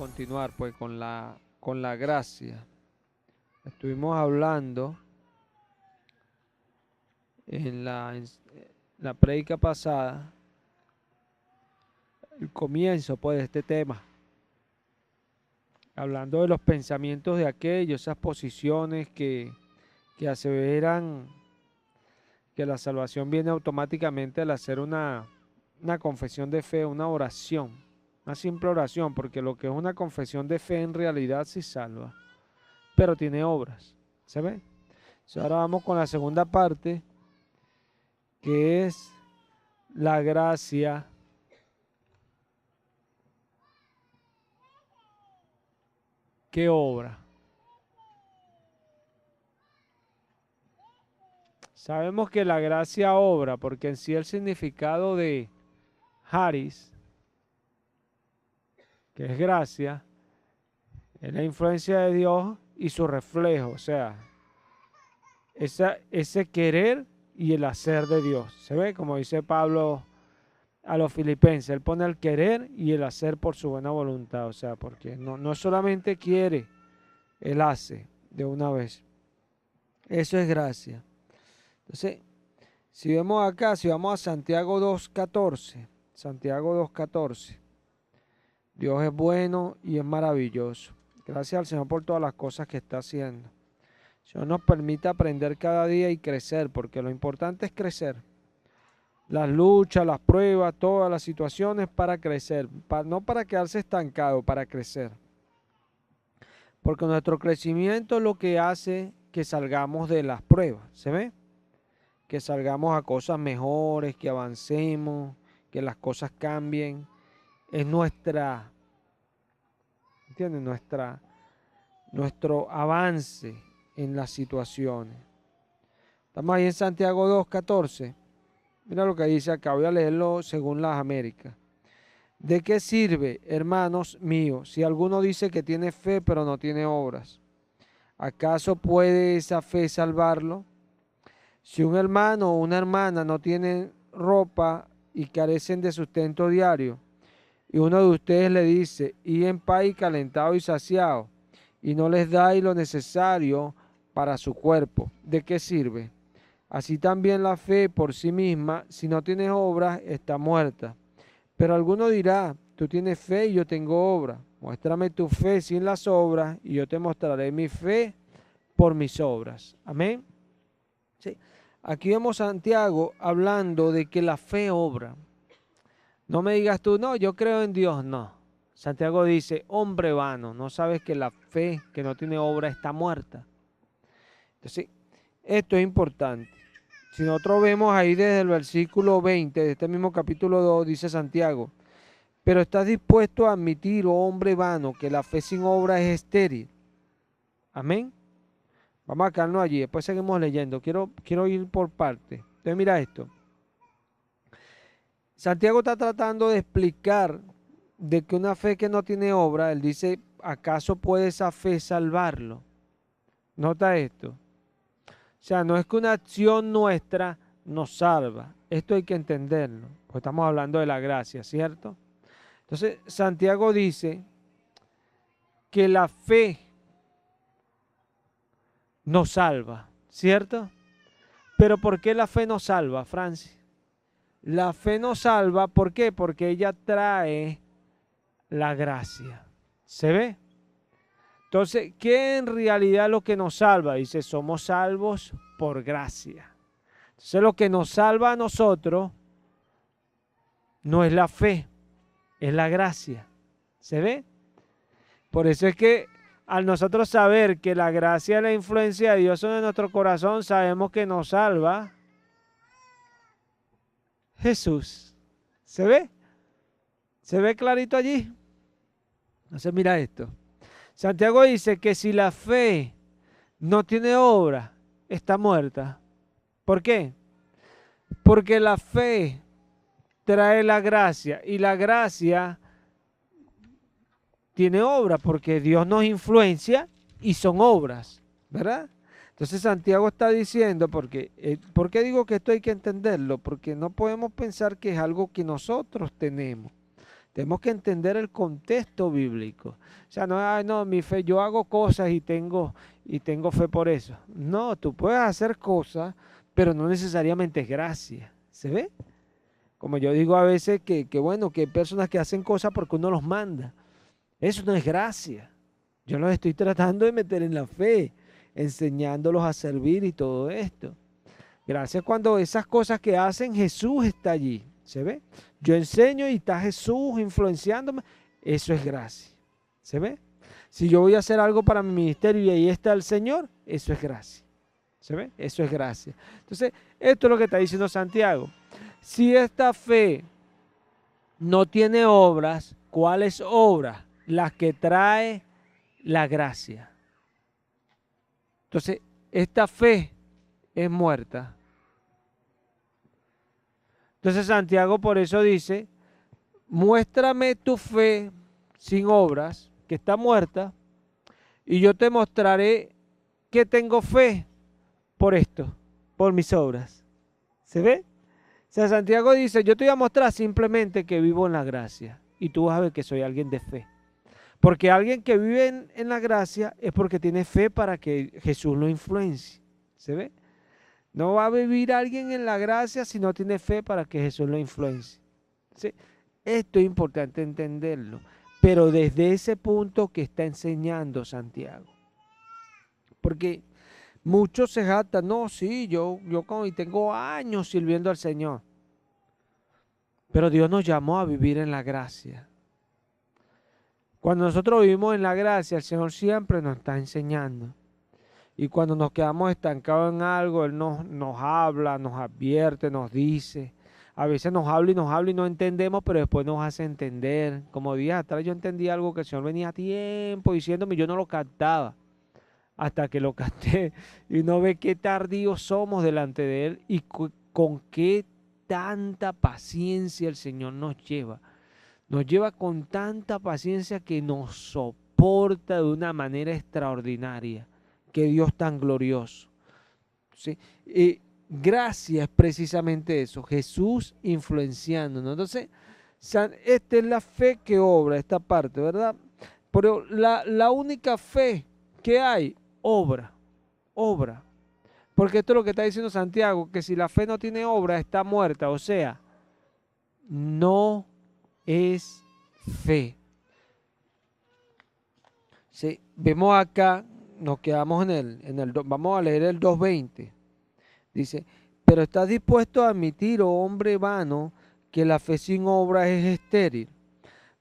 continuar pues con la gracia. Estuvimos hablando en la prédica pasada, el comienzo pues de este tema, hablando de los pensamientos de aquellos, esas posiciones que aseveran que la salvación viene automáticamente al hacer una confesión de fe, una oración, una simple oración, porque lo que es una confesión de fe en realidad sí salva, pero tiene obras. ¿Se ve? Entonces ahora vamos con la segunda parte, que es la gracia que obra. Sabemos que la gracia obra, porque en sí el significado de Haris, que es gracia, es la influencia de Dios y su reflejo, o sea, ese querer y el hacer de Dios. ¿Se ve? Como dice Pablo a los filipenses, él pone el querer y el hacer por su buena voluntad, o sea, porque no solamente quiere, él hace de una vez. Eso es gracia. Entonces, si vemos acá, si vamos a Santiago 2.14, Santiago 2.14, Dios es bueno y es maravilloso. Gracias al Señor por todas las cosas que está haciendo. Señor nos permite aprender cada día y crecer, porque lo importante es crecer. Las luchas, las pruebas, todas las situaciones para crecer, no para quedarse estancado, para crecer. Porque nuestro crecimiento es lo que hace que salgamos de las pruebas, ¿se ve? Que salgamos a cosas mejores, que avancemos, que las cosas cambien. Es nuestra, ¿entiendes? Nuestro avance en las situaciones. Estamos ahí en Santiago 2.14. Mira lo que dice acá, voy a leerlo según las Américas. ¿De qué sirve, hermanos míos, si alguno dice que tiene fe pero no tiene obras? ¿Acaso puede esa fe salvarlo? Si un hermano o una hermana no tienen ropa y carecen de sustento diario, y uno de ustedes le dice, y en paz y calentado y saciado, y no les dais lo necesario para su cuerpo, ¿de qué sirve? Así también la fe por sí misma, si no tienes obras, está muerta. Pero alguno dirá, tú tienes fe y yo tengo obras. Muéstrame tu fe sin las obras y yo te mostraré mi fe por mis obras. Amén. Sí. Aquí vemos a Santiago hablando de que la fe obra. No me digas tú, no, yo creo en Dios, no. Santiago dice, hombre vano, no sabes que la fe que no tiene obra está muerta. Entonces, esto es importante. Si nosotros vemos ahí desde el versículo 20 de este mismo capítulo 2, dice Santiago, pero estás dispuesto a admitir, oh hombre vano, que la fe sin obra es estéril. Amén. Vamos a quedarnos allí, después seguimos leyendo. Quiero ir por partes. Entonces mira esto. Santiago está tratando de explicar de que una fe que no tiene obra, él dice, ¿acaso puede esa fe salvarlo? Nota esto. O sea, no es que una acción nuestra nos salva. Esto hay que entenderlo, porque estamos hablando de la gracia, ¿cierto? Entonces, Santiago dice que la fe nos salva, ¿cierto? Pero ¿por qué la fe nos salva, Francis? La fe nos salva, ¿por qué? Porque ella trae la gracia. ¿Se ve? Entonces, ¿qué en realidad es lo que nos salva? Dice, somos salvos por gracia. Entonces, lo que nos salva a nosotros no es la fe, es la gracia. ¿Se ve? Por eso es que al nosotros saber que la gracia y la influencia de Dios son en nuestro corazón, sabemos que nos salva Jesús. ¿Se ve? ¿Se ve clarito allí? Entonces mira esto. Santiago dice que si la fe no tiene obra, está muerta. ¿Por qué? Porque la fe trae la gracia y la gracia tiene obra porque Dios nos influencia y son obras, ¿verdad? Entonces Santiago está diciendo, ¿por qué digo que esto hay que entenderlo? Porque no podemos pensar que es algo que nosotros tenemos, Tenemos que entender el contexto bíblico. O sea, no, "Ay, no, mi fe, yo hago cosas y tengo fe por eso". No, tú puedes hacer cosas, pero no necesariamente es gracia. ¿Se ve? Como yo digo a veces bueno, que hay personas que hacen cosas porque uno los manda. Eso no es gracia. Yo los estoy tratando de meter en la fe, enseñándolos a servir y todo esto. Gracias cuando esas cosas que hacen, Jesús está allí. ¿Se ve? Yo enseño y está Jesús influenciándome. Eso es gracia. ¿Se ve? Si yo voy a hacer algo para mi ministerio y ahí está el Señor, eso es gracia. ¿Se ve? Eso es gracia. Entonces, esto es lo que está diciendo Santiago. Si esta fe no tiene obras, ¿cuáles obras? Las que trae la gracia. Entonces, esta fe es muerta. Entonces Santiago por eso dice, muéstrame tu fe sin obras, que está muerta, y yo te mostraré que tengo fe por esto, por mis obras. ¿Se ve? O sea, Santiago dice, yo te voy a mostrar simplemente que vivo en la gracia, y tú vas a ver que soy alguien de fe. Porque alguien que vive en la gracia es porque tiene fe para que Jesús lo influencie. ¿Se ve? No va a vivir alguien en la gracia si no tiene fe para que Jesús lo influencie. ¿Sí? Esto es importante entenderlo, pero desde ese punto que está enseñando Santiago. Porque muchos se jactan, no, sí, yo tengo años sirviendo al Señor. Pero Dios nos llamó a vivir en la gracia. Cuando nosotros vivimos en la gracia, el Señor siempre nos está enseñando. Y cuando nos quedamos estancados en algo, Él nos habla, nos advierte, nos dice. A veces nos habla y no entendemos, pero después nos hace entender. Como días atrás yo entendí algo que el Señor venía a tiempo diciéndome y yo no lo captaba. Hasta que lo capté. Y uno ve qué tardíos somos delante de Él y con qué tanta paciencia el Señor nos lleva. Nos lleva con tanta paciencia que nos soporta de una manera extraordinaria. Qué Dios tan glorioso. ¿Sí? Gracia es precisamente eso, Jesús influenciándonos. Entonces, esta es la fe que obra, esta parte, ¿verdad? Pero la única fe que hay, obra. Porque esto es lo que está diciendo Santiago, que si la fe no tiene obra, está muerta. O sea, no es fe. ¿Sí? Vemos acá, nos quedamos vamos a leer el 2:20. Dice, pero ¿estás dispuesto a admitir, oh hombre vano, que la fe sin obras es estéril?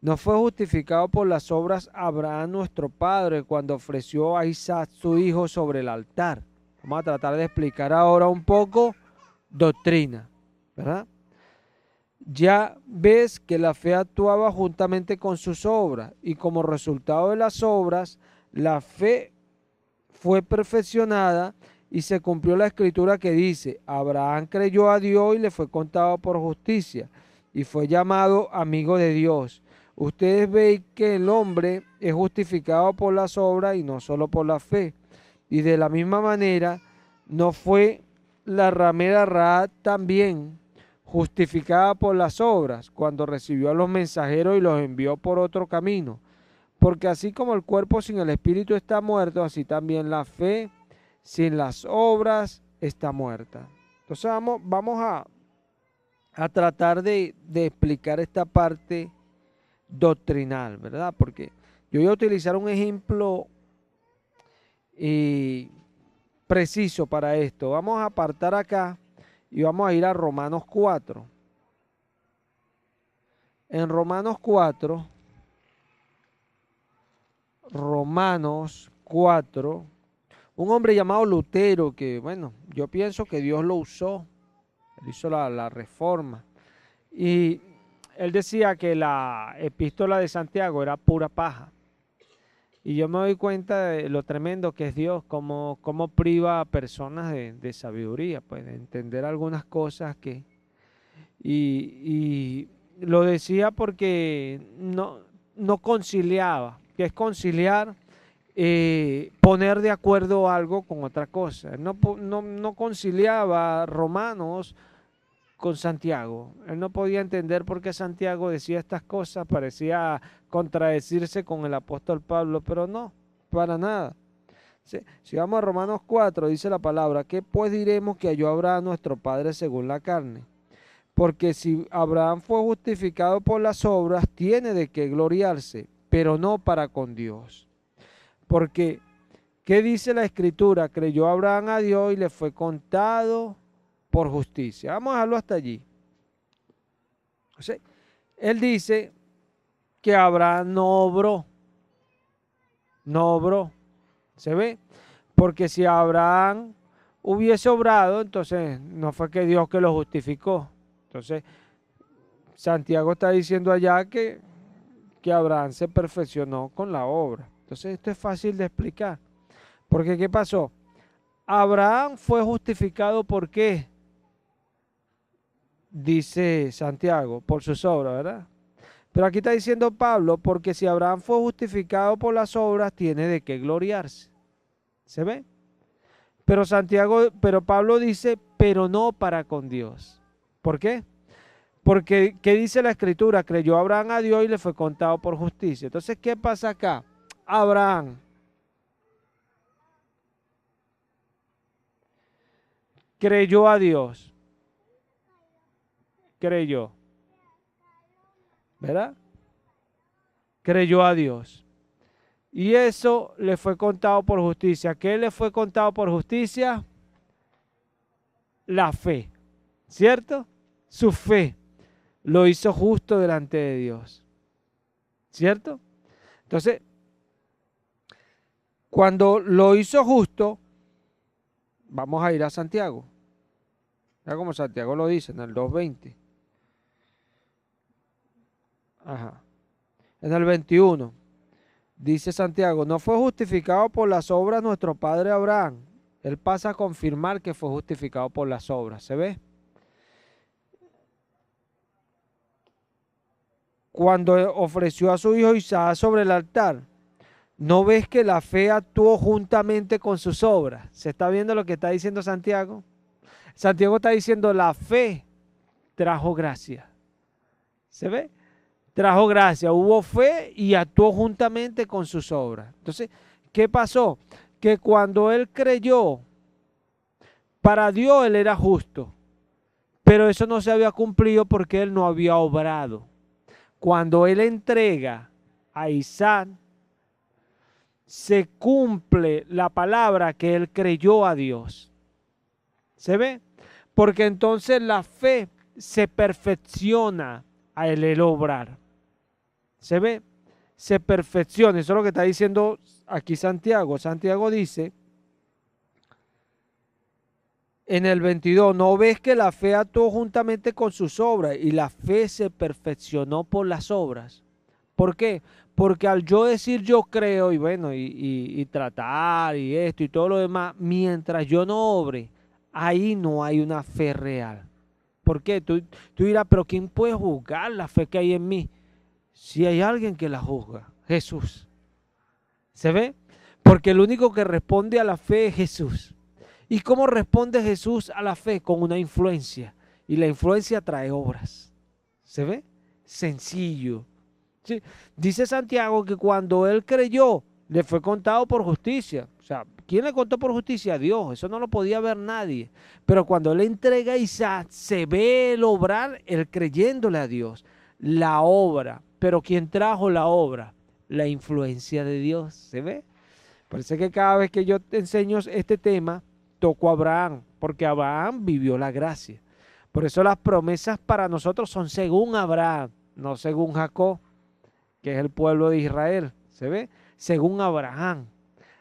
¿No fue justificado por las obras Abraham nuestro padre cuando ofreció a Isaac su hijo sobre el altar? Vamos a tratar de explicar ahora un poco doctrina, ¿verdad? Ya ves que la fe actuaba juntamente con sus obras y como resultado de las obras, la fe fue perfeccionada y se cumplió la escritura que dice, Abraham creyó a Dios y le fue contado por justicia y fue llamado amigo de Dios. Ustedes ven que el hombre es justificado por las obras y no solo por la fe. Y de la misma manera, no fue la ramera Rahab también justificada por las obras cuando recibió a los mensajeros y los envió por otro camino. Porque así como el cuerpo sin el espíritu está muerto, así también la fe sin las obras está muerta. Entonces vamos a tratar de explicar esta parte doctrinal, ¿verdad? Porque yo voy a utilizar un ejemplo preciso para esto. Vamos a apartar acá y vamos a ir a Romanos 4. En Romanos 4, un hombre llamado Lutero, que bueno, yo pienso que Dios lo usó, él hizo la reforma, y él decía que la epístola de Santiago era pura paja. Y yo me doy cuenta de lo tremendo que es Dios, cómo priva a personas de sabiduría, pues de entender algunas cosas que... Y lo decía porque no conciliaba. ¿Qué es conciliar? Poner de acuerdo algo con otra cosa. No conciliaba Romanos con Santiago. Él no podía entender por qué Santiago decía estas cosas, parecía contradecirse con el apóstol Pablo, pero no, para nada. Si vamos a Romanos 4, dice la palabra, ¿qué pues diremos que halló Abraham nuestro padre según la carne? Porque si Abraham fue justificado por las obras, tiene de qué gloriarse, pero no para con Dios. Porque, ¿qué dice la Escritura? Creyó Abraham a Dios y le fue contado por justicia. Vamos a dejarlo hasta allí. O sea, él dice que Abraham no obró. No obró. ¿Se ve? Porque si Abraham hubiese obrado, entonces no fue que Dios que lo justificó. Entonces, Santiago está diciendo allá que Abraham se perfeccionó con la obra. Entonces, esto es fácil de explicar. Porque, ¿qué pasó? Abraham fue justificado ¿por qué? Dice Santiago, por sus obras, ¿verdad? Pero aquí está diciendo Pablo, porque si Abraham fue justificado por las obras, tiene de qué gloriarse. ¿Se ve? Pero Pablo dice, pero no para con Dios. ¿Por qué? Porque, ¿qué dice la Escritura? Creyó Abraham a Dios y le fue contado por justicia. Entonces, ¿qué pasa acá? Abraham creyó a Dios. Creyó. ¿Verdad? Creyó a Dios. Y eso le fue contado por justicia. ¿Qué le fue contado por justicia? La fe. ¿Cierto? Su fe lo hizo justo delante de Dios. ¿Cierto? Entonces, cuando lo hizo justo, vamos a ir a Santiago. Ya como Santiago lo dice en el 2:20. Ajá. En el 21. Dice Santiago, no fue justificado por las obras nuestro padre Abraham. Él pasa a confirmar que fue justificado por las obras. ¿Se ve? Cuando ofreció a su hijo Isaac sobre el altar, ¿no ves que la fe actuó juntamente con sus obras? ¿Se está viendo lo que está diciendo Santiago? Santiago está diciendo la fe trajo gracia. ¿Se ve? Trajo gracia, hubo fe y actuó juntamente con sus obras. Entonces, ¿qué pasó? Que cuando él creyó, para Dios él era justo, pero eso no se había cumplido porque él no había obrado. Cuando él entrega a Isaac, se cumple la palabra que él creyó a Dios. ¿Se ve? Porque entonces la fe se perfecciona a el obrar. ¿Se ve? Se perfecciona. Eso es lo que está diciendo aquí Santiago. Santiago dice en el 22, ¿no ves que la fe actuó juntamente con sus obras y la fe se perfeccionó por las obras? ¿Por qué? Porque al yo decir yo creo y bueno, y tratar y esto y todo lo demás, mientras yo no obre, ahí no hay una fe real. ¿Por qué? Tú dirás, pero ¿quién puede juzgar la fe que hay en mí? Si hay alguien que la juzga, Jesús. ¿Se ve? Porque el único que responde a la fe es Jesús. ¿Y cómo responde Jesús a la fe? Con una influencia. Y la influencia trae obras. ¿Se ve? Sencillo. ¿Sí? Dice Santiago que cuando él creyó, le fue contado por justicia. O sea, ¿quién le contó por justicia? Dios. Eso no lo podía ver nadie. Pero cuando él entrega a Isaac, se ve el obrar, el creyéndole a Dios. La obra. Pero ¿quién trajo la obra? La influencia de Dios. ¿Se ve? Parece que cada vez que yo te enseño este tema, toco a Abraham, porque Abraham vivió la gracia. Por eso las promesas para nosotros son según Abraham, no según Jacob, que es el pueblo de Israel. ¿Se ve? Según Abraham.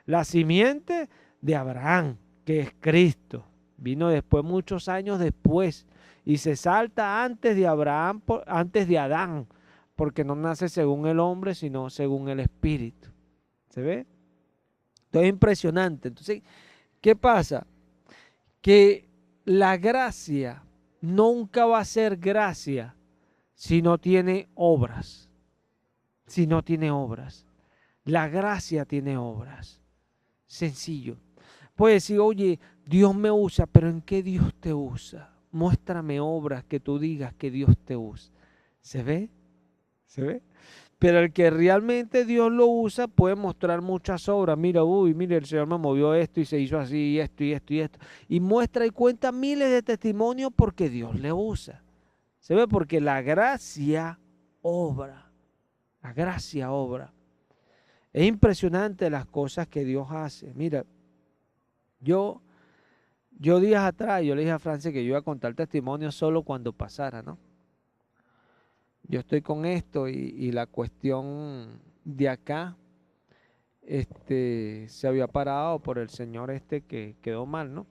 La simiente de Abraham, que es Cristo, vino después, muchos años después, y se salta antes de Abraham, antes de Adán, porque no nace según el hombre, sino según el Espíritu. ¿Se ve? Esto es impresionante. Entonces, ¿qué pasa? Que la gracia nunca va a ser gracia si no tiene obras. Si no tiene obras. La gracia tiene obras. Sencillo. Puede decir, oye, Dios me usa, pero ¿en qué Dios te usa? muéstrame obras que tú digas que Dios te usa. ¿Se ve? ¿Se ve? Pero el que realmente Dios lo usa puede mostrar muchas obras. Mira, uy, mire, el Señor me movió esto y se hizo así, y esto, y esto, y esto. Y muestra y cuenta miles de testimonios porque Dios le usa. ¿Se ve? Porque la gracia obra. La gracia obra. Es impresionante las cosas que Dios hace. Mira, yo días atrás, yo le dije a Francia que yo iba a contar testimonio solo cuando pasara, ¿no? Yo estoy con esto y la cuestión de acá se había parado por el señor que quedó mal, ¿no?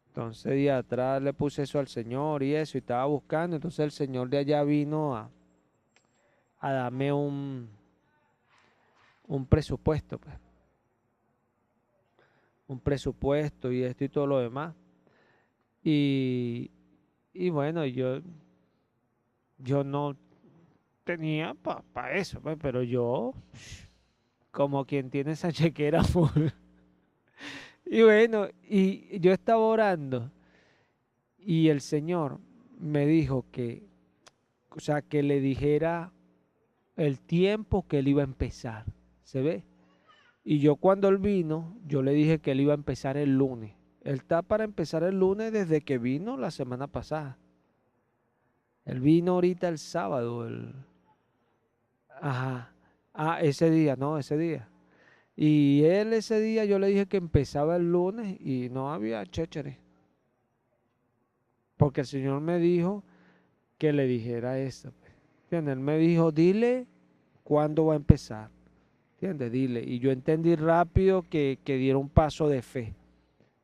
Entonces días atrás le puse eso al señor y eso y estaba buscando, entonces el señor de allá vino a darme un presupuesto, pues, un presupuesto y esto y todo lo demás. Y, y bueno, yo no tenía para eso, pues, pero yo, como quien tiene esa chequera full. Y bueno, y yo estaba orando y el Señor me dijo que, o sea, que le dijera el tiempo que él iba a empezar. ¿Se ve? Y yo cuando él vino, yo le dije que él iba a empezar el lunes. Él está para empezar el lunes desde que vino la semana pasada. Él vino ahorita el sábado, ajá. Ah, ese día, no, ese día. Y él ese día yo le dije que empezaba el lunes y no había chéchere. Porque el Señor me dijo que le dijera eso, pues. ¿Entiendes? Él me dijo, dile cuándo va a empezar. ¿Entiendes? Dile. Y yo entendí rápido que diera un paso de fe.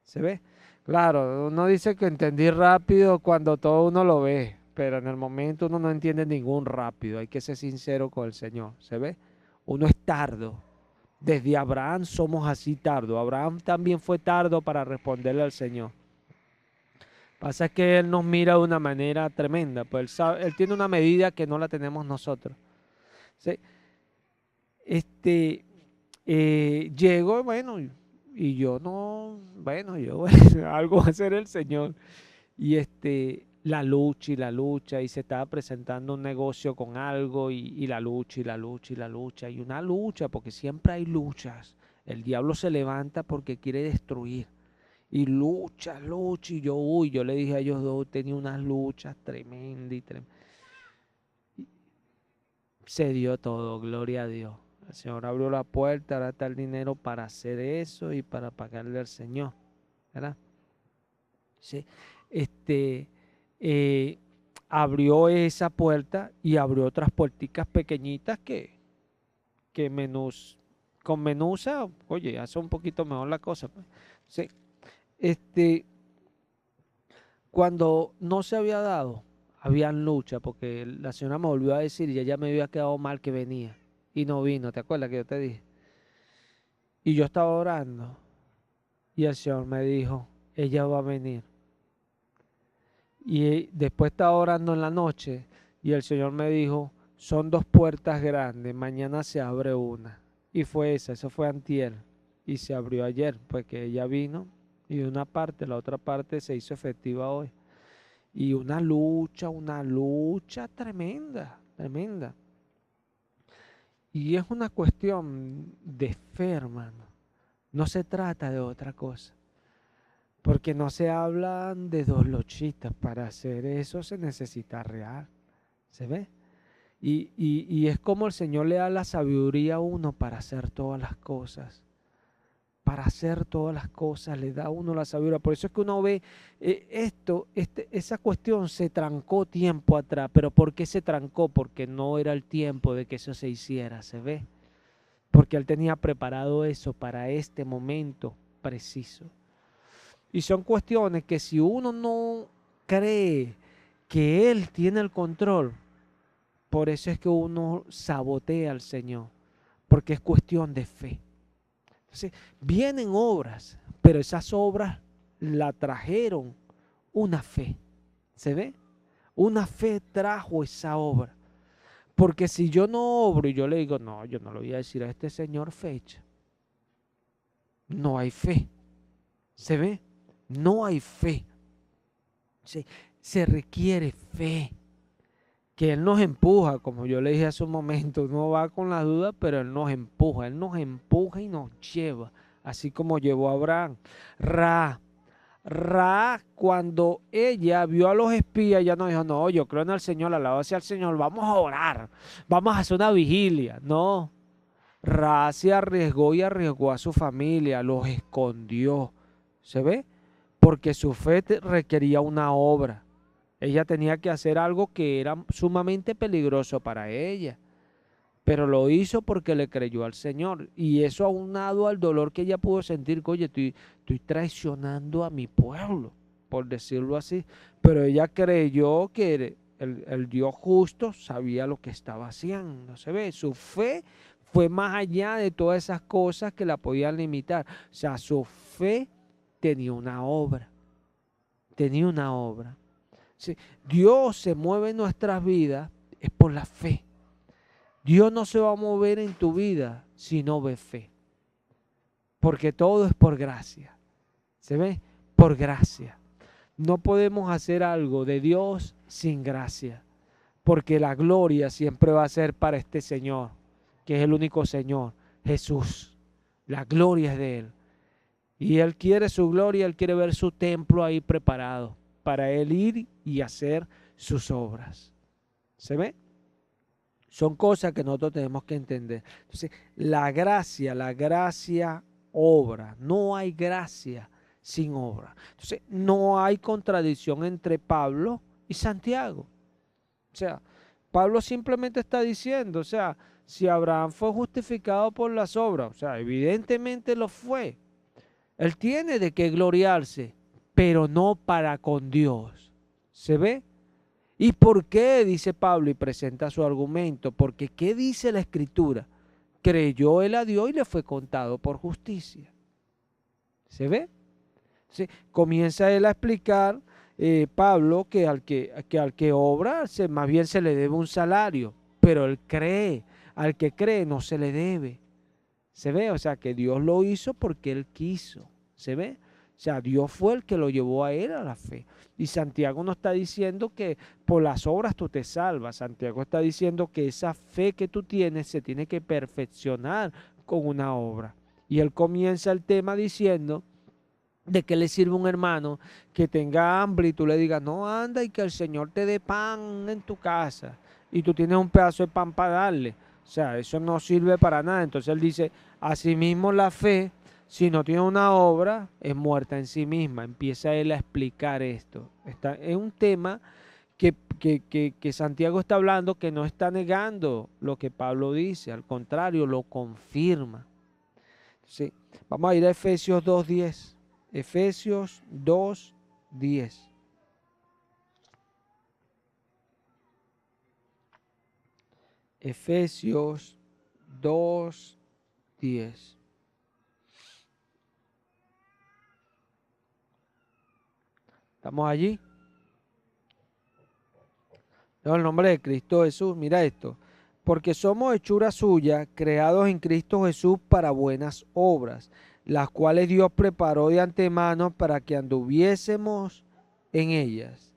¿Se ve? Claro, uno dice que entendí rápido cuando todo uno lo ve, pero en el momento uno no entiende ningún rápido. Hay que ser sincero con el Señor. ¿Se ve? Uno es tardo. Desde Abraham somos así tardo. Abraham también fue tardo para responderle al Señor. Pasa que Él nos mira de una manera tremenda, pues Él tiene una medida que no la tenemos nosotros. ¿Sí? Llego, bueno, y yo no, bueno, yo algo va a hacer el Señor. Y la lucha y la lucha, y se estaba presentando un negocio con algo, y la lucha y la lucha y la lucha, y una lucha, porque siempre hay luchas. El diablo se levanta porque quiere destruir. Y lucha, lucha, y yo le dije a ellos dos, tenía unas luchas tremendas y tremendas. Se dio todo, gloria a Dios. El Señor abrió la puerta, ahora está el dinero para hacer eso y para pagarle al Señor, ¿verdad? Sí. Este, eh, Abrió esa puerta y abrió otras puerticas pequeñitas que con menusa, oye, hace un poquito mejor la cosa, pues. Sí. Este, Cuando no se había dado, habían lucha, porque la señora me volvió a decir y ella me había quedado mal que venía y no vino, ¿te acuerdas que yo te dije? Y yo estaba orando y el Señor me dijo, ella va a venir. Y después estaba orando en la noche y el Señor me dijo, son dos puertas grandes, mañana se abre una. Y fue esa, eso fue antier y se abrió ayer, pues que ella vino y de una parte, la otra parte se hizo efectiva hoy. Y una lucha tremenda, tremenda. Y es una cuestión de fe, hermano. No se trata de otra cosa. Porque no se hablan de dos lochitas. Para hacer eso se necesita real. ¿Se ve? Y es como el Señor le da la sabiduría a uno para hacer todas las cosas. Para hacer todas las cosas le da a uno la sabiduría. Por eso es que uno ve esa cuestión se trancó tiempo atrás. ¿Pero por qué se trancó? Porque no era el tiempo de que eso se hiciera, ¿se ve? Porque Él tenía preparado eso para este momento preciso. Y son cuestiones que si uno no cree que Él tiene el control, por eso es que uno sabotea al Señor, porque es cuestión de fe. Entonces, vienen obras, pero esas obras la trajeron una fe. ¿Se ve? Una fe trajo esa obra. Porque si yo no obro y yo le digo, no, yo no le voy a decir a este señor fecha, no hay fe. ¿Se ve? No hay fe. Se requiere fe, que Él nos empuja, como yo le dije hace un momento, no va con la duda, pero Él nos empuja y nos lleva, así como llevó a Abraham. Ra, cuando ella vio a los espías, ya no dijo, no, yo creo en el Señor, alabado sea el Señor, vamos a orar, vamos a hacer una vigilia. No, Ra se arriesgó y arriesgó a su familia, los escondió. ¿Se ve? Porque su fe requería una obra. Ella tenía que hacer algo que era sumamente peligroso para ella, pero lo hizo porque le creyó al Señor. Y eso aunado al dolor que ella pudo sentir, que oye, estoy traicionando a mi pueblo, por decirlo así. Pero ella creyó que el Dios justo sabía lo que estaba haciendo. ¿Se ve? Su fe fue más allá de todas esas cosas que la podían limitar. O sea, su fe tenía una obra. Tenía una obra. Sí, Dios se mueve en nuestras vidas es por la fe. Dios no se va a mover en tu vida si no ves fe. Porque todo es por gracia. ¿Se ve? Por gracia. No podemos hacer algo de Dios sin gracia. Porque la gloria siempre va a ser para este Señor, que es el único Señor, Jesús. La gloria es de Él. Y Él quiere su gloria, Él quiere ver su templo ahí preparado para Él ir y hacer sus obras. ¿Se ve? Son cosas que nosotros tenemos que entender. Entonces, la gracia obra. No hay gracia sin obra. Entonces, no hay contradicción entre Pablo y Santiago. O sea, Pablo simplemente está diciendo, o sea, si Abraham fue justificado por las obras, o sea, evidentemente lo fue. Él tiene de qué gloriarse, pero no para con Dios. ¿Se ve? ¿Y por qué? Dice Pablo y presenta su argumento. Porque ¿qué dice la Escritura? Creyó él a Dios y le fue contado por justicia. ¿Se ve? ¿Sí? Comienza él a explicar, Pablo, que al que obra, más bien se le debe un salario. Pero él cree, al que cree no se le debe. ¿Se ve? O sea, que Dios lo hizo porque Él quiso. ¿Se ve? O sea, Dios fue el que lo llevó a Él a la fe. Y Santiago no está diciendo que por las obras tú te salvas. Santiago está diciendo que esa fe que tú tienes se tiene que perfeccionar con una obra. Y él comienza el tema diciendo de qué le sirve un hermano que tenga hambre y tú le digas, no, anda y que el Señor te dé pan en tu casa. Y tú tienes un pedazo de pan para darle. O sea, eso no sirve para nada. Entonces él dice, asimismo la fe, si no tiene una obra, es muerta en sí misma. Empieza él a explicar esto. Es un tema que Santiago está hablando, que no está negando lo que Pablo dice. Al contrario, lo confirma. Sí. Vamos a ir a Efesios 2:10. Efesios 2:10. Efesios 2:10. ¿Estamos allí? En el nombre de Cristo Jesús, mira esto. Porque somos hechura suya, creados en Cristo Jesús para buenas obras, las cuales Dios preparó de antemano para que anduviésemos en ellas.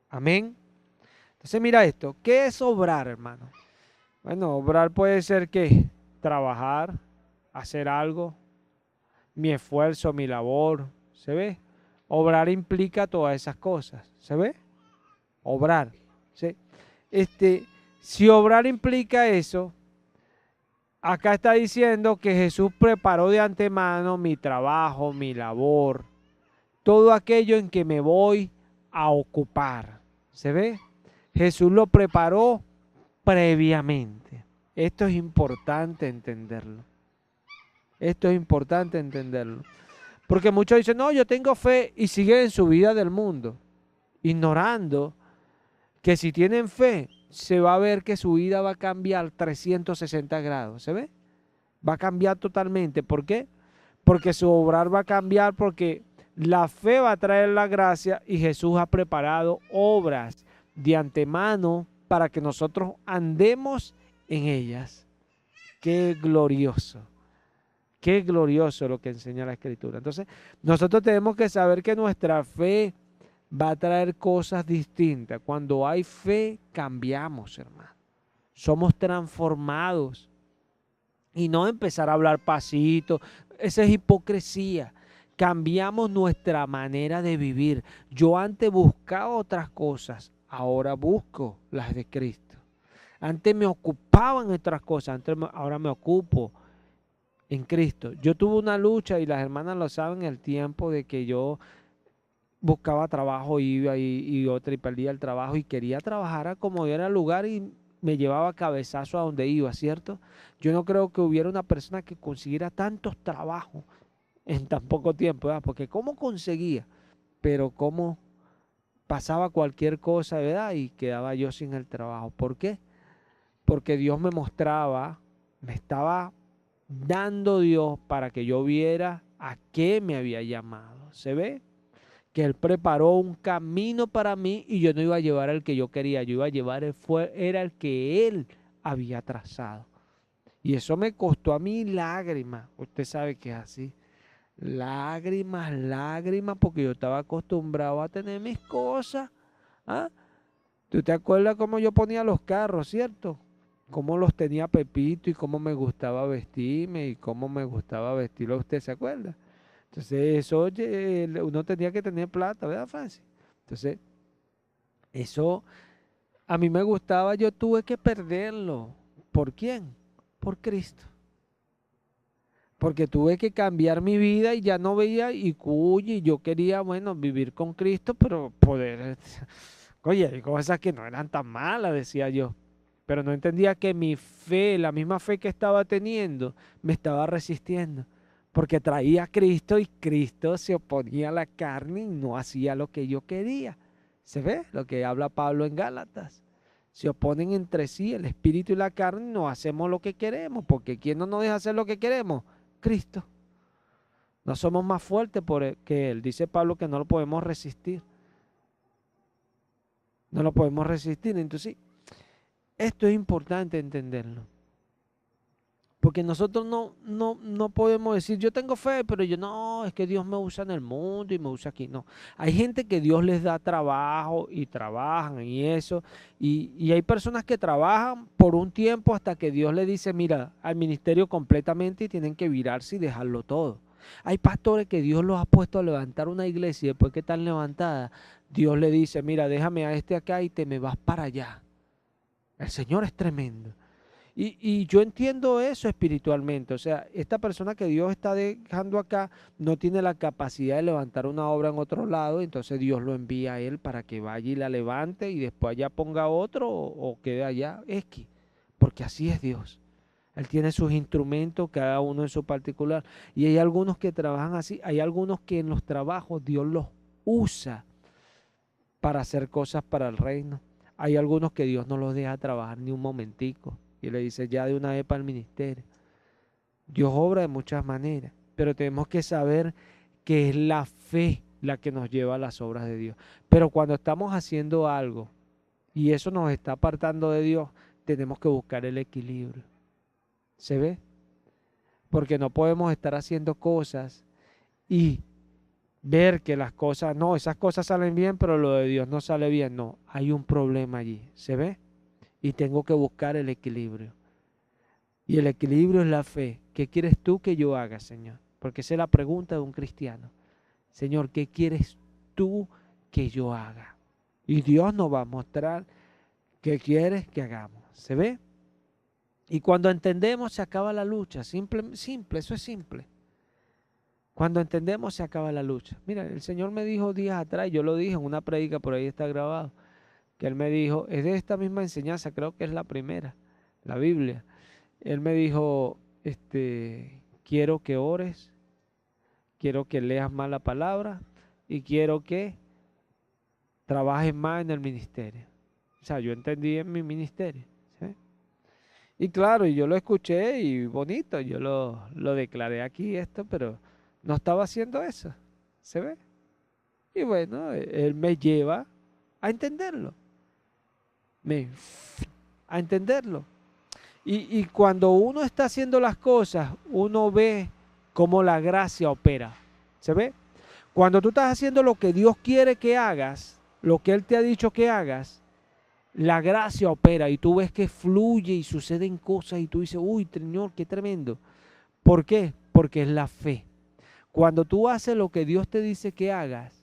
Amén. Entonces mira esto. ¿Qué es obrar, hermano? Bueno, obrar puede ser ¿qué? Trabajar, hacer algo, mi esfuerzo, mi labor, ¿se ve? Obrar implica todas esas cosas, ¿se ve? Obrar, ¿sí? Si obrar implica eso, acá está diciendo que Jesús preparó de antemano mi trabajo, mi labor, todo aquello en que me voy a ocupar, ¿se ve? Jesús lo preparó previamente. Esto es importante entenderlo. Esto es importante entenderlo. Porque muchos dicen, no, yo tengo fe y siguen en su vida del mundo, ignorando que si tienen fe, se va a ver que su vida va a cambiar 360 grados. ¿Se ve? Va a cambiar totalmente. ¿Por qué? Porque su obrar va a cambiar, porque la fe va a traer la gracia y Jesús ha preparado obras de antemano para que nosotros andemos en ellas. Qué glorioso. Qué glorioso lo que enseña la Escritura. Entonces, nosotros tenemos que saber que nuestra fe va a traer cosas distintas. Cuando hay fe, cambiamos, hermano. Somos transformados. Y no empezar a hablar pasito. Esa es hipocresía. Cambiamos nuestra manera de vivir. Yo antes buscaba otras cosas, ahora busco las de Cristo. Antes me ocupaba en otras cosas, ahora me ocupo en Cristo. Yo tuve una lucha, y las hermanas lo saben, el tiempo de que yo buscaba trabajo, iba y otra y perdía el trabajo y quería trabajar a como era el lugar y me llevaba cabezazo a donde iba, ¿cierto? Yo no creo que hubiera una persona que consiguiera tantos trabajos en tan poco tiempo, ¿verdad? Porque cómo conseguía, pero cómo pasaba cualquier cosa, ¿verdad? Y quedaba yo sin el trabajo. ¿Por qué? Porque Dios me mostraba, me estaba dando Dios para que yo viera a qué me había llamado. ¿Se ve? Que Él preparó un camino para mí y yo no iba a llevar el que yo quería, yo iba a llevar era el que Él había trazado. Y eso me costó a mí lágrimas. Usted sabe que es así. Lágrimas, lágrimas, porque yo estaba acostumbrado a tener mis cosas. ¿Ah? ¿Tú te acuerdas cómo yo ponía los carros, cierto? Cómo los tenía Pepito y cómo me gustaba vestirme y cómo me gustaba vestirlo. ¿Usted se acuerda? Entonces, eso, oye, uno tenía que tener plata, ¿verdad, Francis? Entonces, eso a mí me gustaba, yo tuve que perderlo. ¿Por quién? Por Cristo. Porque tuve que cambiar mi vida y ya no veía y cuyi, yo quería, bueno, vivir con Cristo, pero poder, oye, hay cosas que no eran tan malas, decía yo. Pero no entendía que mi fe, la misma fe que estaba teniendo, me estaba resistiendo. Porque traía a Cristo y Cristo se oponía a la carne y no hacía lo que yo quería. ¿Se ve? Lo que habla Pablo en Gálatas. Se oponen entre sí el espíritu y la carne y no hacemos lo que queremos. Porque ¿quién no nos deja hacer lo que queremos? Cristo. No somos más fuertes que Él. Dice Pablo que no lo podemos resistir. No lo podemos resistir. Entonces, esto es importante entenderlo. Porque nosotros no podemos decir, yo tengo fe, pero yo no, es que Dios me usa en el mundo y me usa aquí. No, hay gente que Dios les da trabajo y trabajan y eso. Y hay personas que trabajan por un tiempo hasta que Dios les dice, mira, al ministerio completamente y tienen que virarse y dejarlo todo. Hay pastores que Dios los ha puesto a levantar una iglesia y después que están levantadas, Dios le dice, mira, déjame a este acá y te me vas para allá. El Señor es tremendo. Y yo entiendo eso espiritualmente, o sea, esta persona que Dios está dejando acá no tiene la capacidad de levantar una obra en otro lado, entonces Dios lo envía a él para que vaya y la levante y después allá ponga otro o quede allá X, porque así es Dios. Él tiene sus instrumentos, cada uno en su particular, y hay algunos que trabajan así, hay algunos que en los trabajos Dios los usa para hacer cosas para el reino. Hay algunos que Dios no los deja trabajar ni un momentico. Y le dice ya de una vez para el ministerio. Dios obra de muchas maneras, pero tenemos que saber que es la fe la que nos lleva a las obras de Dios. Pero cuando estamos haciendo algo y eso nos está apartando de Dios, tenemos que buscar el equilibrio. ¿Se ve? Porque no podemos estar haciendo cosas y ver que las cosas, no, esas cosas salen bien, pero lo de Dios no sale bien. No, hay un problema allí. ¿Se ve? Y tengo que buscar el equilibrio. Y el equilibrio es la fe. ¿Qué quieres tú que yo haga, Señor? Porque esa es la pregunta de un cristiano. Señor, ¿qué quieres tú que yo haga? Y Dios nos va a mostrar qué quieres que hagamos. ¿Se ve? Y cuando entendemos se acaba la lucha. Simple, eso es simple. Cuando entendemos se acaba la lucha. Mira, el Señor me dijo días atrás, yo lo dije en una predica, por ahí está grabado, que Él me dijo, es de esta misma enseñanza, creo que es la primera, la Biblia. Él me dijo, quiero que ores, quiero que leas más la palabra y quiero que trabajes más en el ministerio. O sea, yo entendí en mi ministerio. ¿Sí? Y claro, yo lo escuché y bonito, yo lo declaré aquí esto, pero no estaba haciendo eso. ¿Se ve? Y bueno, Él me lleva a entenderlo. A entenderlo. Y cuando uno está haciendo las cosas, uno ve cómo la gracia opera. ¿Se ve? Cuando tú estás haciendo lo que Dios quiere que hagas, lo que Él te ha dicho que hagas, la gracia opera y tú ves que fluye y suceden cosas y tú dices, uy, Señor, qué tremendo. ¿Por qué? Porque es la fe. Cuando tú haces lo que Dios te dice que hagas,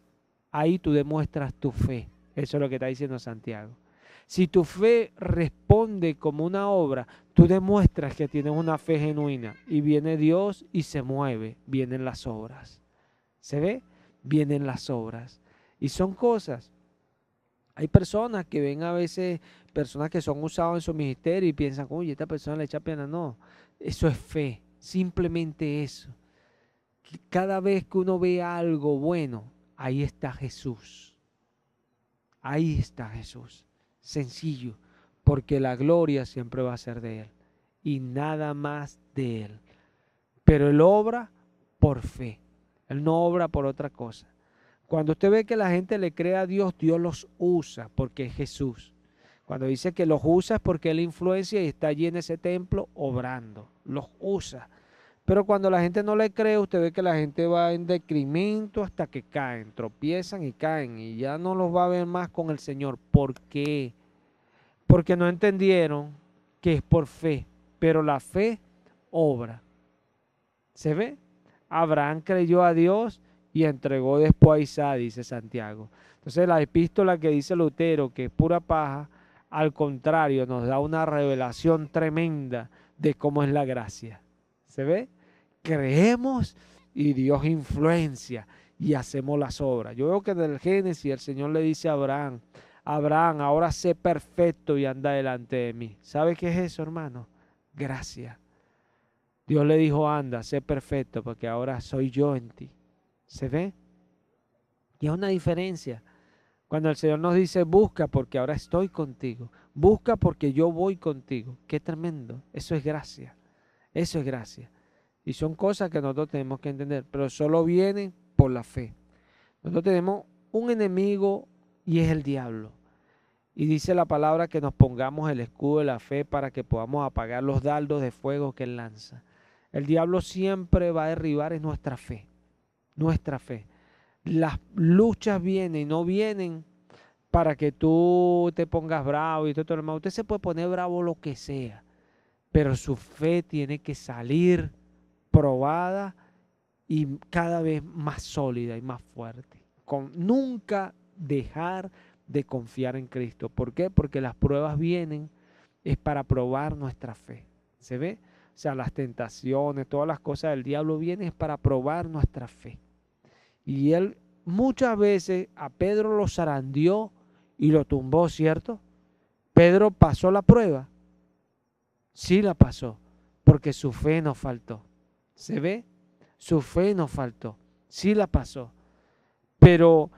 ahí tú demuestras tu fe. Eso es lo que está diciendo Santiago. Si tu fe responde como una obra, tú demuestras que tienes una fe genuina y viene Dios y se mueve, vienen las obras. ¿Se ve? Vienen las obras. Y son cosas. Hay personas que ven a veces, personas que son usadas en su ministerio y piensan, oye, esta persona le echa pena. No, eso es fe, simplemente eso. Cada vez que uno ve algo bueno, ahí está Jesús. Ahí está Jesús. Sencillo, porque la gloria siempre va a ser de Él y nada más de Él. Pero Él obra por fe. Él no obra por otra cosa. Cuando usted ve que la gente le cree a Dios, Dios los usa porque es Jesús. Cuando dice que los usa es porque Él influencia y está allí en ese templo obrando. Los usa. Pero cuando la gente no le cree, usted ve que la gente va en decremento hasta que caen, tropiezan y caen y ya no los va a ver más con el Señor. ¿Por qué? Porque no entendieron que es por fe, pero la fe obra. ¿Se ve? Abraham creyó a Dios y entregó después a Isaac, dice Santiago. Entonces la epístola que dice Lutero, que es pura paja, al contrario, nos da una revelación tremenda de cómo es la gracia. ¿Se ve? Creemos y Dios influencia y hacemos las obras. Yo veo que en el Génesis el Señor le dice a Abraham, Abraham, ahora sé perfecto y anda delante de mí. ¿Sabe qué es eso, hermano? Gracia. Dios le dijo, anda, sé perfecto porque ahora soy yo en ti. ¿Se ve? Y es una diferencia. Cuando el Señor nos dice, busca porque ahora estoy contigo. Busca porque yo voy contigo. Qué tremendo. Eso es gracia. Eso es gracia. Y son cosas que nosotros tenemos que entender, pero solo vienen por la fe. Nosotros tenemos un enemigo y es el diablo. Y dice la palabra que nos pongamos el escudo de la fe para que podamos apagar los dardos de fuego que él lanza. El diablo siempre va a derribar en nuestra fe. Nuestra fe. Las luchas vienen y no vienen para que tú te pongas bravo y todo lo demás. Usted se puede poner bravo lo que sea, pero su fe tiene que salir probada y cada vez más sólida y más fuerte. Nunca dejar de confiar en Cristo. ¿Por qué? Porque las pruebas vienen es para probar nuestra fe. ¿Se ve? O sea, las tentaciones, todas las cosas del diablo vienen es para probar nuestra fe. Y él muchas veces a Pedro lo zarandeó y lo tumbó, ¿cierto? Pedro pasó la prueba. Sí la pasó, porque su fe no faltó. ¿Se ve? Su fe no faltó. Sí la pasó. Pero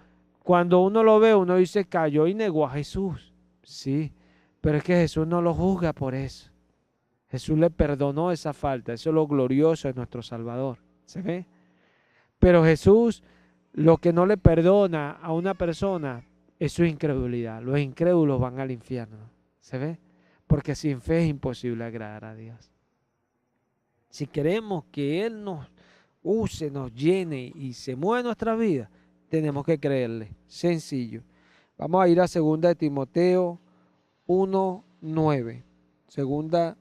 cuando uno lo ve, uno dice, cayó y negó a Jesús. Sí, pero es que Jesús no lo juzga por eso. Jesús le perdonó esa falta. Eso es lo glorioso de nuestro Salvador. ¿Se ve? Pero Jesús lo que no le perdona a una persona es su incredulidad. Los incrédulos van al infierno. ¿Se ve? Porque sin fe es imposible agradar a Dios. Si queremos que Él nos use, nos llene y se mueva en nuestra vida, tenemos que creerle. Sencillo. Vamos a ir a 2 de Timoteo 1:9. 2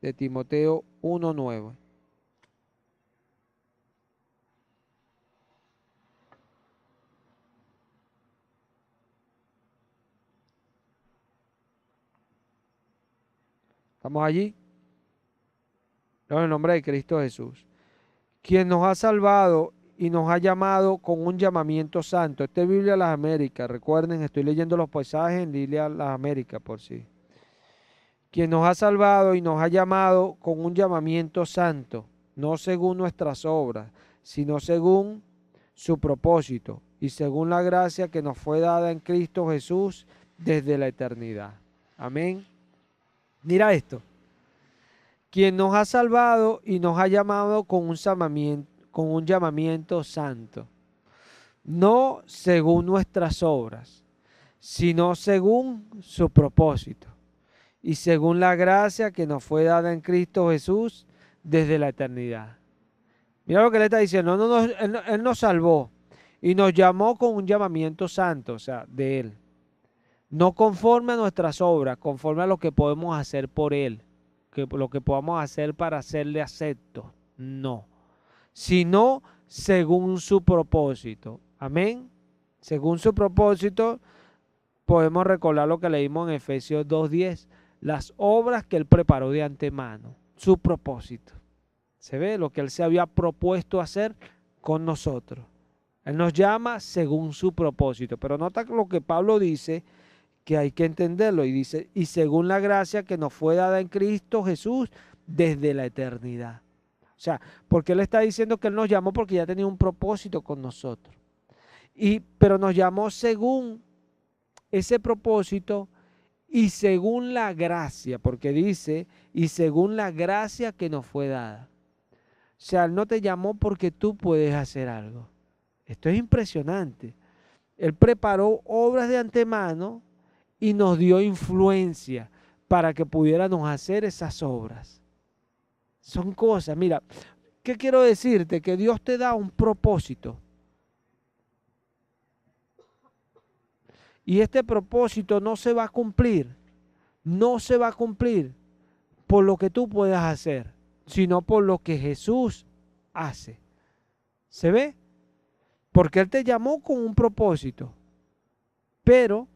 de Timoteo 1:9. ¿Estamos allí? En el nombre de Cristo Jesús. Quien nos ha salvado y nos ha llamado con un llamamiento santo. Esta es Biblia de las Américas. Recuerden, estoy leyendo los pasajes en Biblia de las Américas por sí. Quien nos ha salvado y nos ha llamado con un llamamiento santo, no según nuestras obras, sino según su propósito y según la gracia que nos fue dada en Cristo Jesús desde la eternidad. Amén. Mira esto. Quien nos ha salvado y nos ha llamado con un llamamiento santo, no según nuestras obras, sino según su propósito y según la gracia que nos fue dada en Cristo Jesús desde la eternidad. Mira lo que le está diciendo, él nos salvó y nos llamó con un llamamiento santo, o sea, de Él. No conforme a nuestras obras, conforme a lo que podemos hacer por Él, lo que podamos hacer para hacerle acepto. No, sino según su propósito. Amén. Según su propósito, podemos recordar lo que leímos en Efesios 2:10, las obras que Él preparó de antemano, su propósito. Se ve lo que Él se había propuesto hacer con nosotros. Él nos llama según su propósito, pero nota lo que Pablo dice, que hay que entenderlo, y dice, y según la gracia que nos fue dada en Cristo Jesús desde la eternidad. O sea, porque Él está diciendo que Él nos llamó porque ya tenía un propósito con nosotros. Pero nos llamó según ese propósito y según la gracia, porque dice, y según la gracia que nos fue dada. O sea, Él no te llamó porque tú puedes hacer algo. Esto es impresionante. Él preparó obras de antemano y nos dio influencia para que pudiéramos hacer esas obras. Son cosas, mira, ¿qué quiero decirte? Que Dios te da un propósito. Y este propósito no se va a cumplir, no se va a cumplir por lo que tú puedas hacer, sino por lo que Jesús hace. ¿Se ve? Porque Él te llamó con un propósito, pero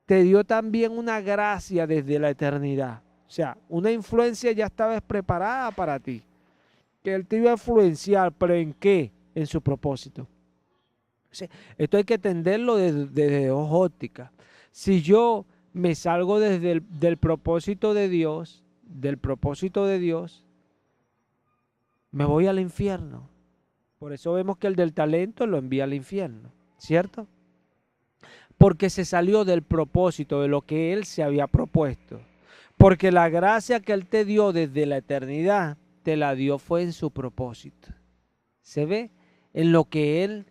te dio también una gracia desde la eternidad. O sea, una influencia ya estaba preparada para ti. Que Él te iba a influenciar, pero ¿en qué? En su propósito. O sea, esto hay que entenderlo desde dos ópticas. Si yo me salgo desde del propósito de Dios, me voy al infierno. Por eso vemos que el del talento lo envía al infierno, ¿cierto? Porque se salió del propósito de lo que Él se había propuesto. Porque la gracia que Él te dio desde la eternidad, te la dio fue en su propósito. ¿Se ve? En lo que Él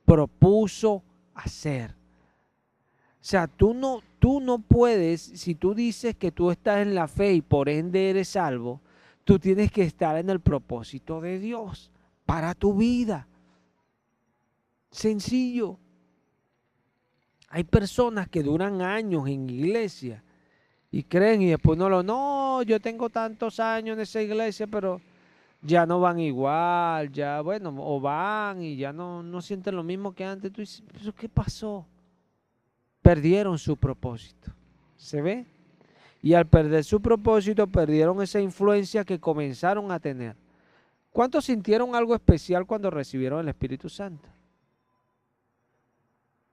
propuso hacer. O sea, tú no puedes, si tú dices que tú estás en la fe y por ende eres salvo, tú tienes que estar en el propósito de Dios para tu vida. Sencillo. Hay personas que duran años en iglesia y creen y después no, yo tengo tantos años en esa iglesia, pero ya no van igual, ya bueno, o van y ya no sienten lo mismo que antes. Tú dices, ¿pero qué pasó? Perdieron su propósito. ¿Se ve? Y al perder su propósito, perdieron esa influencia que comenzaron a tener. ¿Cuántos sintieron algo especial cuando recibieron el Espíritu Santo?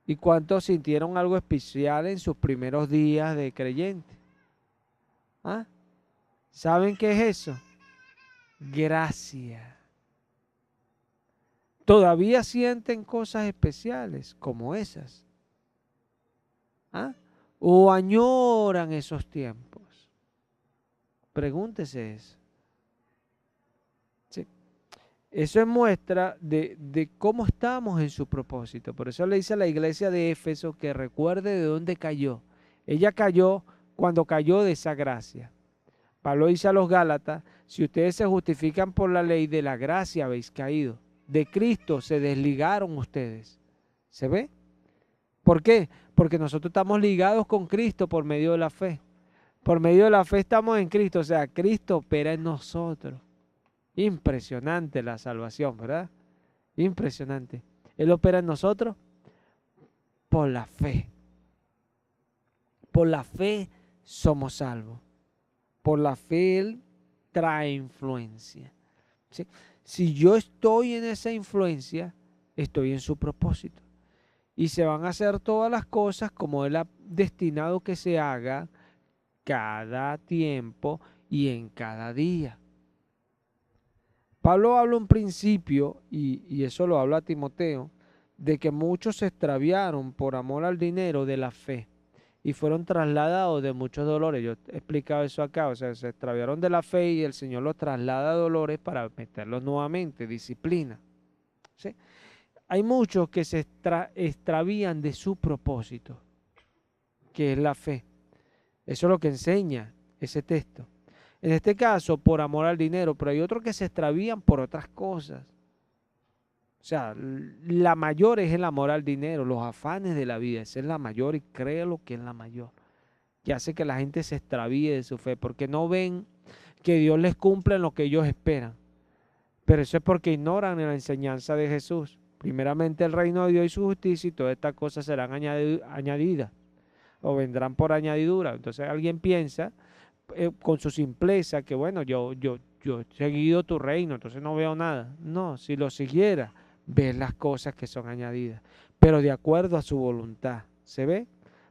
¿Y cuántos sintieron algo especial en sus primeros días de creyente? ¿Ah? ¿Saben qué es eso? Gracia. Todavía sienten cosas especiales como esas. ¿Ah? ¿O añoran esos tiempos? Pregúntese eso. ¿Sí? Eso es muestra de cómo estamos en su propósito. Por eso le dice a la iglesia de Éfeso que recuerde de dónde cayó. Ella cayó cuando cayó de esa gracia. Pablo dice a los Gálatas, si ustedes se justifican por la ley, de la gracia habéis caído. De Cristo se desligaron ustedes. ¿Se ve? ¿Por qué? Porque nosotros estamos ligados con Cristo por medio de la fe. Por medio de la fe estamos en Cristo, o sea, Cristo opera en nosotros. Impresionante la salvación, ¿verdad? Impresionante. Él opera en nosotros por la fe. Por la fe somos salvos. Por la fe Él trae influencia. ¿Sí? Si yo estoy en esa influencia, estoy en su propósito. Y se van a hacer todas las cosas como Él ha destinado que se haga cada tiempo y en cada día. Pablo habla un principio, y eso lo habla a Timoteo, de que muchos se extraviaron por amor al dinero de la fe y fueron trasladados de muchos dolores. Yo he explicado eso acá, o sea, se extraviaron de la fe y el Señor los traslada a dolores para meterlos nuevamente, disciplina. ¿Sí? Hay muchos que se extravían de su propósito, que es la fe. Eso es lo que enseña ese texto. En este caso, por amor al dinero, pero hay otros que se extravían por otras cosas. sea, la mayor es el amor al dinero, los afanes de la vida. Esa es la mayor y créelo que es la mayor. Que hace que la gente se extravíe de su fe porque no ven que Dios les cumple en lo que ellos esperan. Pero eso es porque ignoran la enseñanza de Jesús. Primeramente el reino de Dios y su justicia y todas estas cosas serán añadidas o vendrán por añadidura. Entonces alguien piensa con su simpleza que bueno, yo he seguido tu reino, entonces no veo nada. No, si lo siguiera, ves las cosas que son añadidas, pero de acuerdo a su voluntad. ¿Se ve?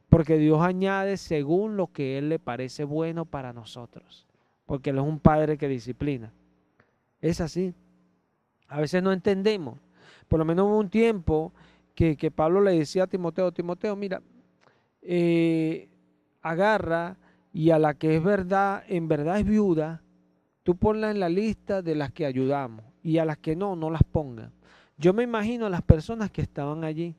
Porque Dios añade según lo que Él le parece bueno para nosotros. Porque Él es un padre que disciplina. Es así. A veces no entendemos. Por lo menos hubo un tiempo que Pablo le decía a Timoteo, Timoteo, mira, agarra y a la que es verdad, en verdad es viuda, tú ponla en la lista de las que ayudamos y a las que no, no las pongan. Yo me imagino a las personas que estaban allí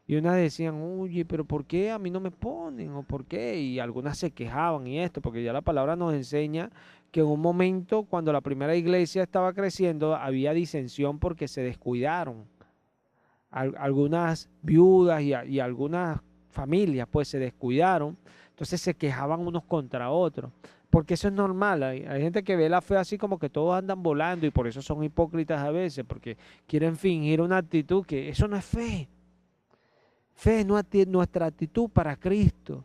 y unas decían, oye, pero ¿por qué a mí no me ponen? ¿O por qué? Y algunas se quejaban y esto, porque ya la palabra nos enseña que en un momento cuando la primera iglesia estaba creciendo había disensión porque se descuidaron. Algunas viudas y algunas familias pues se descuidaron, entonces se quejaban unos contra otros, porque eso es normal, hay gente que ve la fe así como que todos andan volando y por eso son hipócritas a veces, porque quieren fingir una actitud que eso no es fe. Fe es nuestra actitud para Cristo.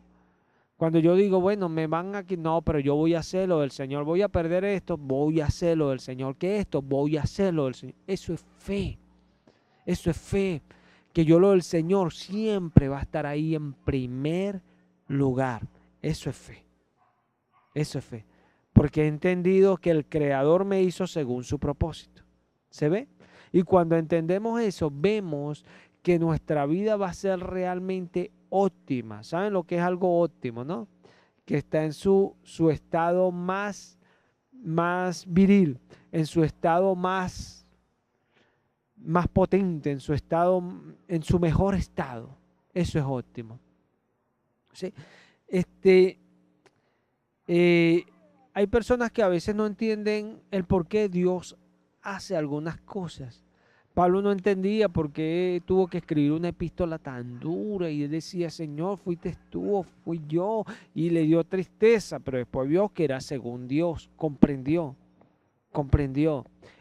Cuando yo digo, bueno, me van aquí, no, pero yo voy a hacerlo del Señor, voy a perder esto, voy a hacerlo del Señor, que esto, voy a hacerlo del Señor. Eso es fe, eso es fe, que yo lo del Señor siempre va a estar ahí en primer lugar. Eso es fe, eso es fe, porque he entendido que el Creador me hizo según su propósito. ¿Se ve? Y cuando entendemos eso, vemos que nuestra vida va a ser realmente óptima. ¿Saben lo que es algo óptimo, no? Que está en su estado más viril, en su estado más potente, en su estado, en su mejor estado. Eso es óptimo. ¿Sí? Hay personas que a veces no entienden el por qué Dios hace algunas cosas. Pablo no entendía por qué tuvo que escribir una epístola tan dura y él decía, Señor, fuiste tú o fui yo, y le dio tristeza, pero después vio que era según Dios, comprendió.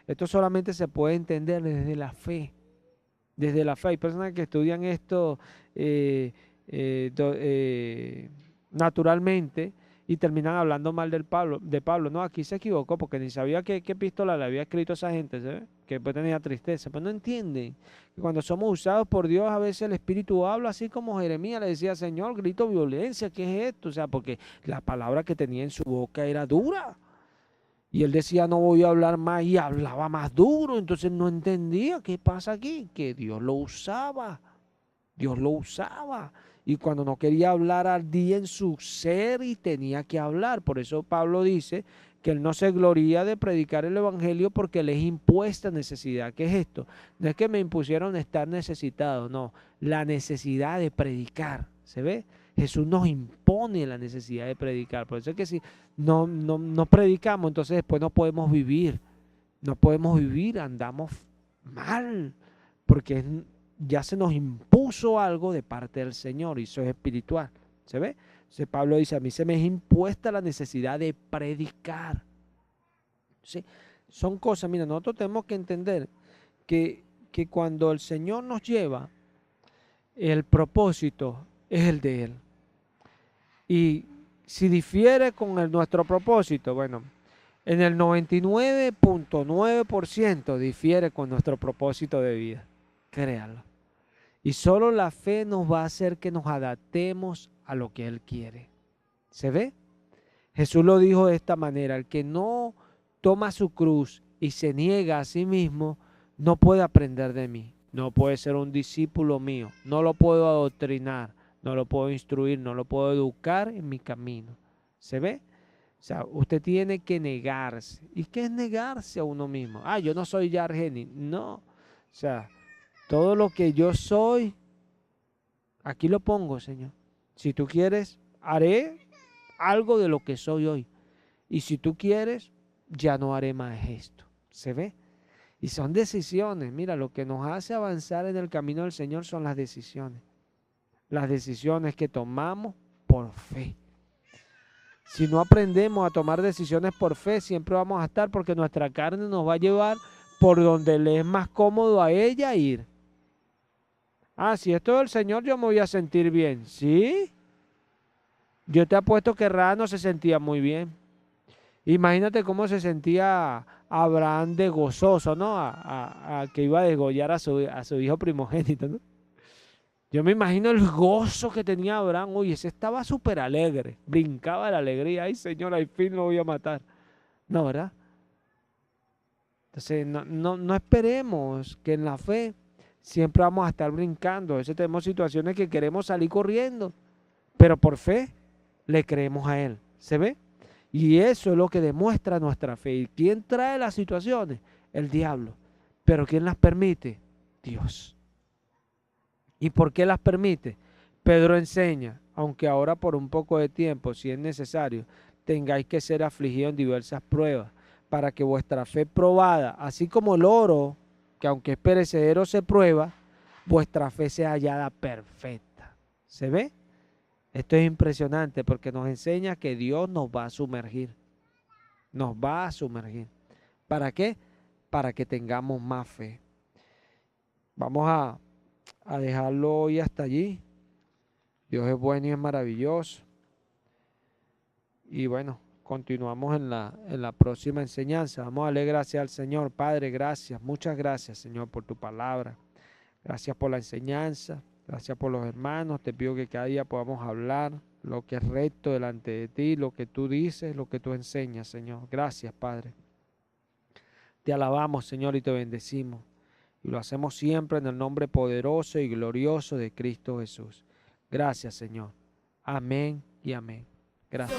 Esto solamente se puede entender desde la fe, desde la fe. Hay personas que estudian esto naturalmente y terminan hablando mal de Pablo. No, aquí se equivocó porque ni sabía qué epístola le había escrito a esa gente, ¿sabes? Que después tenía tristeza. Pues no entienden que cuando somos usados por Dios, a veces el Espíritu habla así como Jeremías le decía, Señor, grito violencia, ¿qué es esto? O sea, porque la palabra que tenía en su boca era dura. Y él decía, no voy a hablar más, y hablaba más duro. Entonces no entendía qué pasa aquí, que Dios lo usaba. Dios lo usaba. Y cuando no quería hablar, ardía en su ser y tenía que hablar. Por eso Pablo dice que él no se gloría de predicar el evangelio porque le es impuesta necesidad. ¿Qué es esto? No es que me impusieron estar necesitado, no. La necesidad de predicar. ¿Se ve? Jesús nos impone la necesidad de predicar. Por eso es que si no predicamos, entonces después no podemos vivir. No podemos vivir, andamos mal. Porque ya se nos impuso algo de parte del Señor y eso es espiritual. ¿Se ve? Entonces Pablo dice, a mí se me es impuesta la necesidad de predicar. ¿Sí? Son cosas, mira, nosotros tenemos que entender que cuando el Señor nos lleva, el propósito es el de Él. Y si difiere con nuestro propósito, bueno, en el 99.9% difiere con nuestro propósito de vida. Créalo. Y solo la fe nos va a hacer que nos adaptemos a lo que Él quiere. ¿Se ve? Jesús lo dijo de esta manera, el que no toma su cruz y se niega a sí mismo, no puede aprender de mí, no puede ser un discípulo mío, no lo puedo adoctrinar, no lo puedo instruir, no lo puedo educar en mi camino. ¿Se ve? O sea, usted tiene que negarse. ¿Y qué es negarse a uno mismo? Ah, yo no soy Yargeni. No. O sea, todo lo que yo soy, aquí lo pongo, Señor. Si tú quieres, haré algo de lo que soy hoy. Y si tú quieres, ya no haré más esto. ¿Se ve? Y son decisiones. Mira, lo que nos hace avanzar en el camino del Señor son las decisiones. Las decisiones que tomamos por fe. Si no aprendemos a tomar decisiones por fe, siempre vamos a estar porque nuestra carne nos va a llevar por donde le es más cómodo a ella ir. Ah, si esto es del Señor, yo me voy a sentir bien. ¿Sí? Yo te apuesto que Ra no se sentía muy bien. Imagínate cómo se sentía Abraham de gozoso, ¿no? A que iba a degollar a su hijo primogénito, ¿no? Yo me imagino el gozo que tenía Abraham. Uy, ese estaba súper alegre. Brincaba de la alegría. Ay, Señor, al fin lo voy a matar. No, ¿verdad? Entonces, no esperemos que en la fe siempre vamos a estar brincando. A veces tenemos situaciones que queremos salir corriendo, pero por fe le creemos a Él. ¿Se ve? Y eso es lo que demuestra nuestra fe. ¿Y quién trae las situaciones? El diablo. ¿Pero quién las permite? Dios. ¿Y por qué las permite? Pedro enseña, aunque ahora por un poco de tiempo, si es necesario, tengáis que ser afligidos en diversas pruebas, para que vuestra fe probada, así como el oro, que aunque es perecedero se prueba, vuestra fe sea hallada perfecta. ¿Se ve? Esto es impresionante porque nos enseña que Dios nos va a sumergir. Nos va a sumergir. ¿Para qué? Para que tengamos más fe. Vamos a dejarlo hoy hasta allí. Dios es bueno y es maravilloso. Y bueno, continuamos en la próxima enseñanza. Vamos a darle gracias al Señor. Padre, gracias. Muchas gracias, Señor, por tu palabra. Gracias por la enseñanza. Gracias por los hermanos. Te pido que cada día podamos hablar lo que es recto delante de ti, lo que tú dices, lo que tú enseñas, Señor. Gracias, Padre. Te alabamos, Señor, y te bendecimos. Y lo hacemos siempre en el nombre poderoso y glorioso de Cristo Jesús. Gracias, Señor. Amén y amén. Gracias.